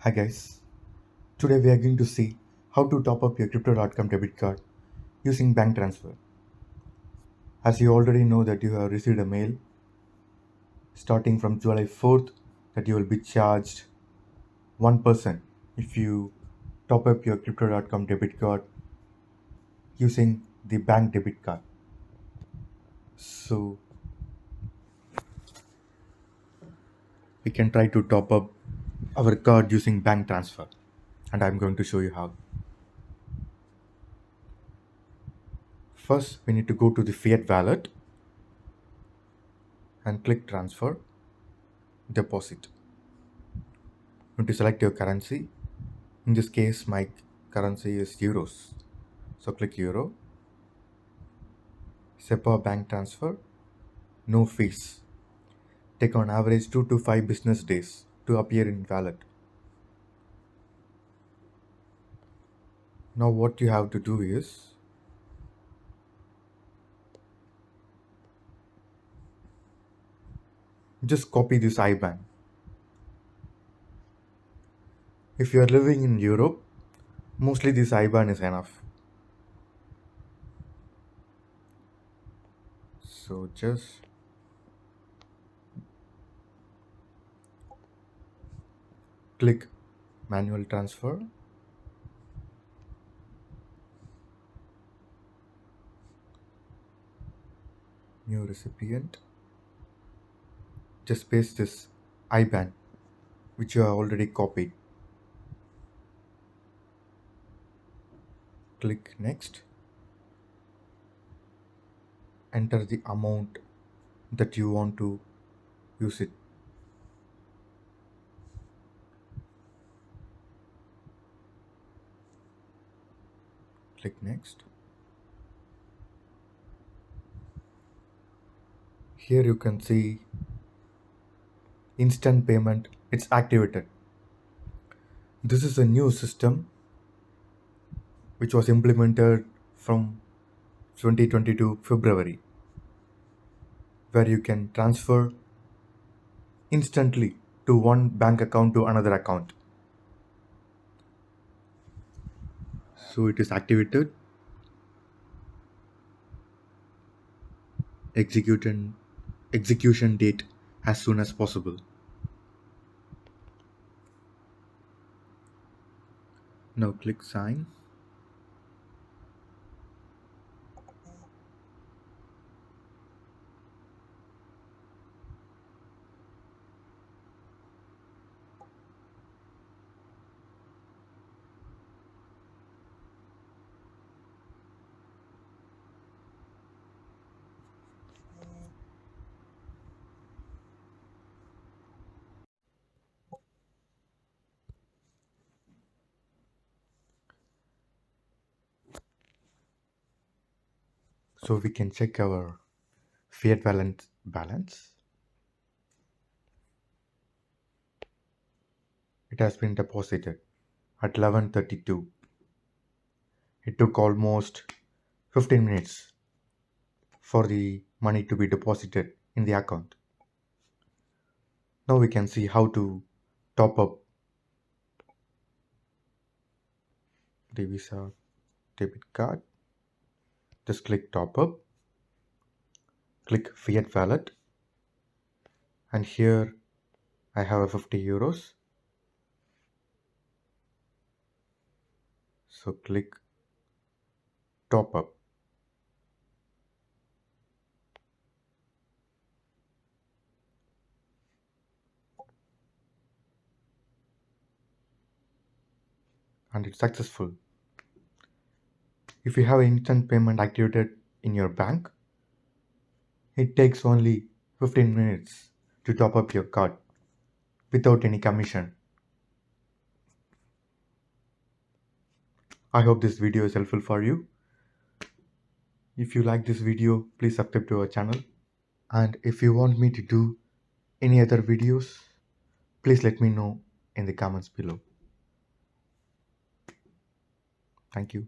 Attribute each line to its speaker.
Speaker 1: Hi guys, today we are going to see how to top up your crypto.com debit card using bank transfer. As you already know that you have received a mail starting from July 4th that you will be charged 1% if you top up your crypto.com debit card using the bank debit card. So we can try to top up our card using bank transfer, and I'm going to show you how. First, we need to go to the fiat wallet and click transfer deposit. You need to select your currency. In this case, my currency is euros. So click euro. SEPA bank transfer. No fees. Take on average 2 to 5 business days to appear in wallet. Now what you have to do is just copy this IBAN. If you are living in Europe, mostly this IBAN is enough. So just click manual transfer. New recipient. Just paste this IBAN which you have already copied. Click next. Enter the amount that you want to use it. Click next. Here you can see instant payment, it's activated. This is a new system which was implemented from 2022 February, where you can transfer instantly to one bank account to another account. So it is activated. Execution date as soon as possible. Now click sign. So we can check our fiat balance. It has been deposited at 11:32. It took almost 15 minutes for the money to be deposited in the account. Now we can see how to top up the Visa debit card. Just click top up, click fiat wallet, and here I have a 50 euros. So click top up. And it's successful. If you have instant payment activated in your bank, it takes only 15 minutes to top up your card without any commission. I hope this video is helpful for you. If you like this video, please subscribe to our channel. And if you want me to do any other videos, please let me know in the comments below. Thank you.